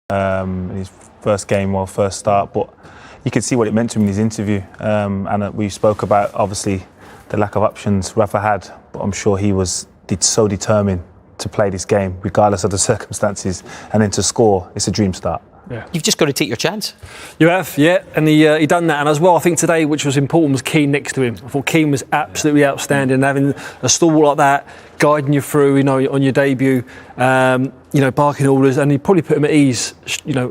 in his first game or first start, but you could see what it meant to him in his interview. And we spoke about, obviously, the lack of options Rafa had, but I'm sure he was so determined to play this game, regardless of the circumstances, and then to score. It's a dream start. Yeah. You've just got to take your chance. You have, yeah, and he done that. And as well, I think today, which was important, was Keane next to him. I thought Keane was absolutely outstanding, having a stalwart like that, guiding you through, on your debut, barking orders, and he probably put him at ease,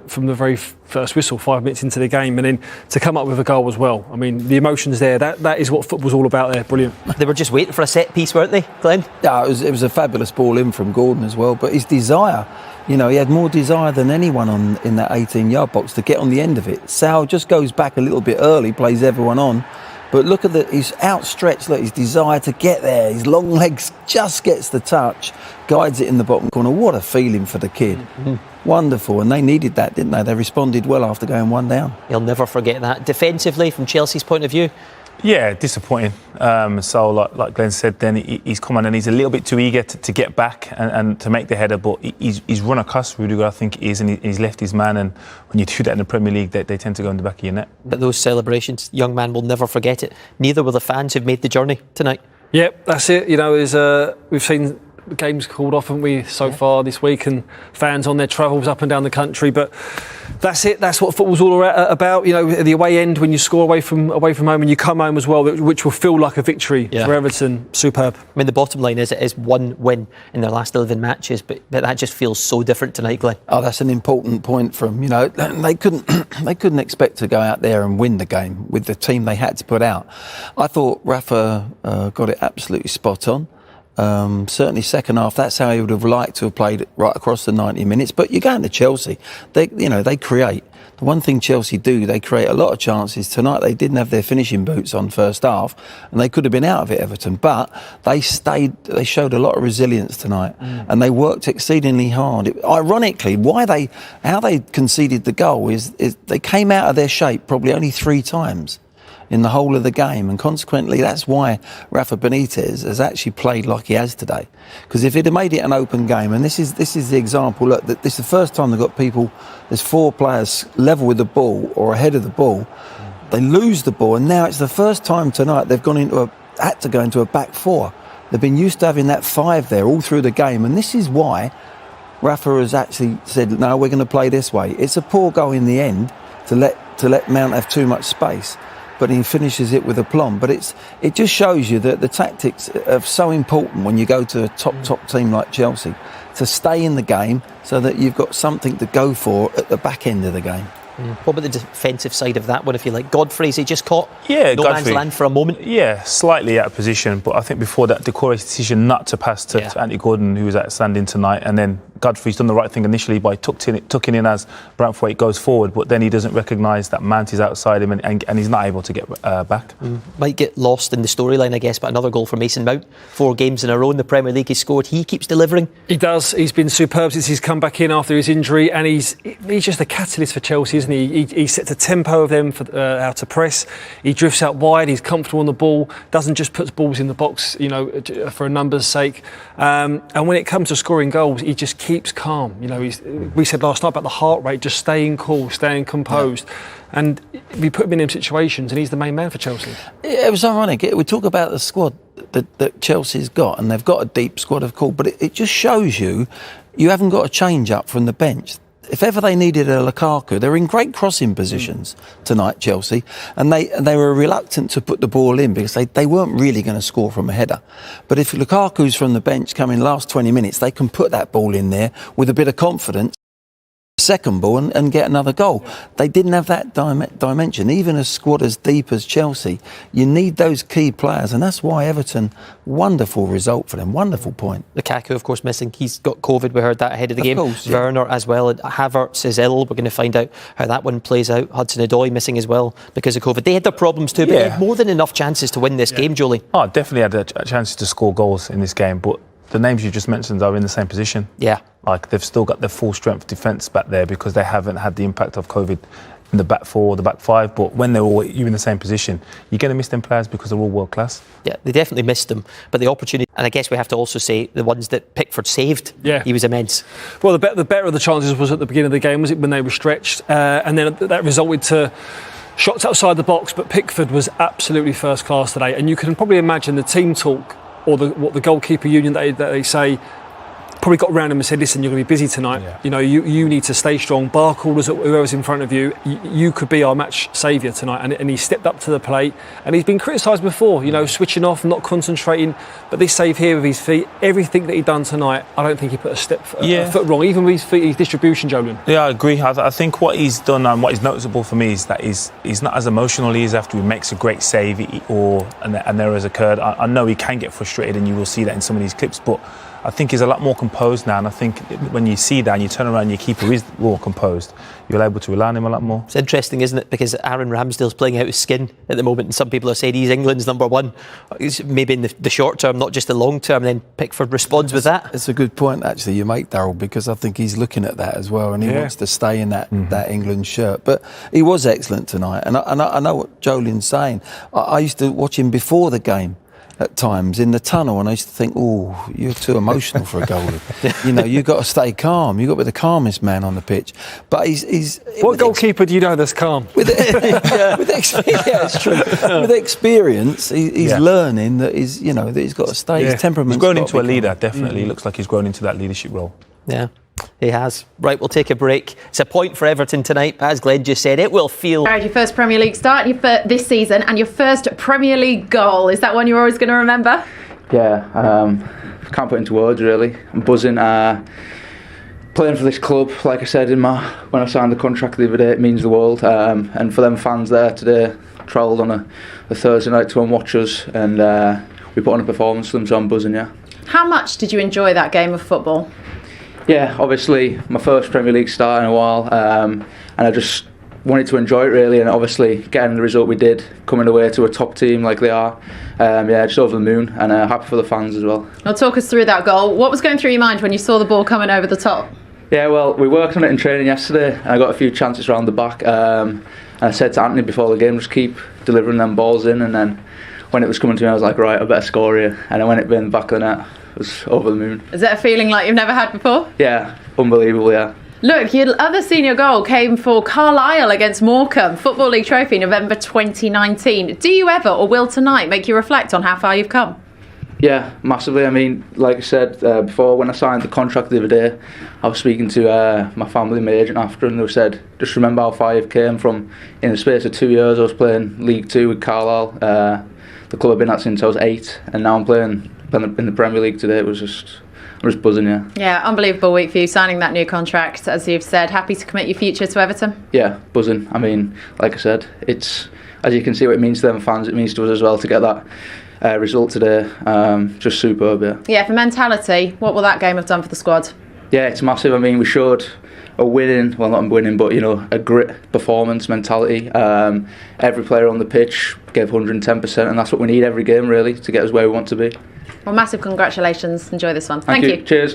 from the very first whistle, 5 minutes into the game, and then to come up with a goal as well. I mean, the emotions there, that is what football's all about there. Brilliant. They were just waiting for a set piece, weren't they, Glenn? Yeah, it was a fabulous ball in from Gordon as well, but his desire, he had more desire than anyone in that 18-yard box to get on the end of it. Sal just goes back a little bit early, plays everyone on, but look at his outstretched, his desire to get there, his long legs just gets the touch, guides it in the bottom corner. What a feeling for the kid. Mm-hmm. Wonderful, and they needed that, didn't they? They responded well after going one down. He'll never forget that. Defensively, from Chelsea's point of view? Yeah, disappointing. So, like Glenn said, then he's come on and he's a little bit too eager to get back and to make the header, but he's run across Rudiger, I think he is, and he's left his man, and when you do that in the Premier League, they tend to go in the back of your net. But those celebrations, young man will never forget it. Neither will the fans who've made the journey tonight. Yep, that's it. We've seen games called off, haven't we, so far this week, and fans on their travels up and down the country, but that's it. That's what football's all about. The away end, when you score away from home and you come home as well, which will feel like a victory for Everton. Superb. I mean, the bottom line is it is one win in their last 11 matches, but that just feels so different tonight, Glenn. Oh, that's an important point from, they couldn't expect to go out there and win the game with the team they had to put out. I thought Rafa got it absolutely spot on. Certainly second half, that's how he would have liked to have played right across the 90 minutes. But you're going to Chelsea, they create. The one thing Chelsea do, they create a lot of chances. Tonight they didn't have their finishing boots on first half, and they could have been out of it, Everton. But they showed a lot of resilience tonight, and they worked exceedingly hard. Ironically, how they conceded the goal is they came out of their shape probably only 3 times in the whole of the game, and consequently that's why Rafa Benitez has actually played like he has today. Because if he'd have made it an open game, and this is the example, look, this is the first time they've got people, there's 4 players level with the ball or ahead of the ball, they lose the ball, and now it's the first time tonight they've had to go into a back 4. They've been used to having that 5 there all through the game, and this is why Rafa has actually said, no, we're going to play this way. It's a poor goal in the end to let Mount have too much space, but he finishes it with aplomb. But it just shows you that the tactics are so important when you go to a top team like Chelsea, to stay in the game so that you've got something to go for at the back end of the game. What about the defensive side of that one, if you like? Godfrey's, he just caught no Godfrey, man's land for a moment. Yeah, slightly out of position, but I think before that, Decore's decision not to pass to Andy Gordon, who was outstanding tonight, and then Godfrey's done the right thing initially by tucking in as Brantwaite goes forward, but then he doesn't recognise that Mount is outside him and he's not able to get back. Might get lost in the storyline, I guess, but another goal for Mason Mount. 4 games in a row in the Premier League he's scored. He keeps delivering. He does. He's been superb since he's come back in after his injury, and he's just a catalyst for Chelsea, isn't he? He sets a tempo of them for how to press. He drifts out wide. He's comfortable on the ball. Doesn't just put balls in the box, for a numbers sake. And when it comes to scoring goals, he just keeps calm. We said last night about the heart rate, just staying cool, staying composed. And we put him in them situations, and he's the main man for Chelsea. It was ironic. We talk about the squad that Chelsea's got, and they've got a deep squad, of course, but it just shows you haven't got a change up from the bench. If ever they needed a Lukaku, they're in great crossing positions tonight, Chelsea, and they were reluctant to put the ball in because they weren't really going to score from a header. But if Lukaku's from the bench coming last 20 minutes, they can put that ball in there with a bit of confidence, second ball, and get another goal. They didn't have that dimension. Even a squad as deep as Chelsea, you need those key players, and that's why Everton, wonderful result for them, wonderful point. Lukaku, of course, missing. He's got COVID. We heard that ahead of the game. Course, yeah. Werner as well. Havertz is ill. We're going to find out how that one plays out. Hudson-Odoi missing as well because of COVID. They had their problems too, but they had more than enough chances to win this game, Jolie. Oh, definitely had a chance to score goals in this game, but the names you just mentioned are in the same position. Yeah. Like, they've still got their full strength defence back there because they haven't had the impact of COVID in the back four, the back five, but when they're all you in the same position, you're going to miss them players because they're all world class. Yeah, they definitely missed them, but the opportunity, and I guess we have to also say the ones that Pickford saved, he was immense. Well, the better of the chances was at the beginning of the game, was it, when they were stretched, and then that resulted to shots outside the box, but Pickford was absolutely first class today, and you can probably imagine the team talk, or what the goalkeeper union that they say, probably got around him and said, listen, you're going to be busy tonight. Yeah. You know, you need to stay strong. Bark orders whoever's in front of you. You could be our match saviour tonight. And he stepped up to the plate. And he's been criticised before, you know, switching off, not concentrating. But this save here with his feet, everything that he done tonight, I don't think he put a foot wrong, even with his feet, his distribution, Jolien. Yeah, I agree. I think what he's done and what is noticeable for me is that he's not as emotional he is after he makes a great save and there has occurred. I know he can get frustrated, and you will see that in some of these clips, but I think he's a lot more composed now, and I think when you see that and you turn around and your keeper is more composed, you're able to rely on him a lot more. It's interesting, isn't it? Because Aaron Ramsdale's playing out his skin at the moment, and some people are saying he's England's number one. He's maybe in the short term, not just the long term. Then Pickford responds with that. It's a good point, actually, you make, Daryl, because I think he's looking at that as well, and he wants to stay in that England shirt. But he was excellent tonight, and I know what Jolien's saying. I used to watch him before the game at times in the tunnel, and I used to think, oh, you're too emotional for a goalie. You know, you've got to stay calm. You've got to be the calmest man on the pitch. But he's what goalkeeper do you know that's calm? With it's true. With experience, he's learning that he's got to stay. His temperament. He's grown into a leader. Definitely, looks like he's grown into that leadership role. Yeah. He has. Right, we'll take a break. It's a point for Everton tonight. As Glenn just said, it will feel... Your first Premier League start this season, and your first Premier League goal. Is that one you're always going to remember? Yeah, can't put into words really. I'm buzzing. Playing for this club, like I said when I signed the contract the other day, it means the world. And for them fans there today, travelled on a Thursday night to come and watch us, and we put on a performance for them, so I'm buzzing, yeah. How much did you enjoy that game of football? Yeah, obviously my first Premier League start in a while, and I just wanted to enjoy it really, and obviously getting the result we did, coming away to a top team like they are, just over the moon, and happy for the fans as well. Now talk us through that goal. What was going through your mind when you saw the ball coming over the top? Yeah, well, we worked on it in training yesterday, and I got a few chances around the back, and I said to Anthony before the game, just keep delivering them balls in, and then when it was coming to me I was like, right, I better score here, and then when it been back of the net, it was over the moon. Is that a feeling like you've never had before? Yeah, unbelievable, yeah. Look, your other senior goal came for Carlisle against Morecambe, Football League Trophy, November 2019. Do you ever, or will tonight, make you reflect on how far you've come? Yeah, massively. I mean, like I said before, when I signed the contract the other day, I was speaking to my family, my agent after, and they said, just remember how far you've came from. In the space of 2 years, I was playing League 2 with Carlisle. The club I've been at since I was 8, and now I'm playing in the Premier League today. I'm just buzzing, yeah. Yeah, unbelievable week for you, signing that new contract, as you've said. Happy to commit your future to Everton? Yeah, buzzing. I mean, like I said, it's, as you can see what it means to them fans, it means to us as well to get that result today. Just superb, yeah. Yeah, for mentality, what will that game have done for the squad? Yeah, it's massive. I mean, we showed a winning, well, not a winning, but, a grit performance mentality. Every player on the pitch gave 110%, and that's what we need every game, really, to get us where we want to be. Well, massive congratulations. Enjoy this one. Thank you. Cheers.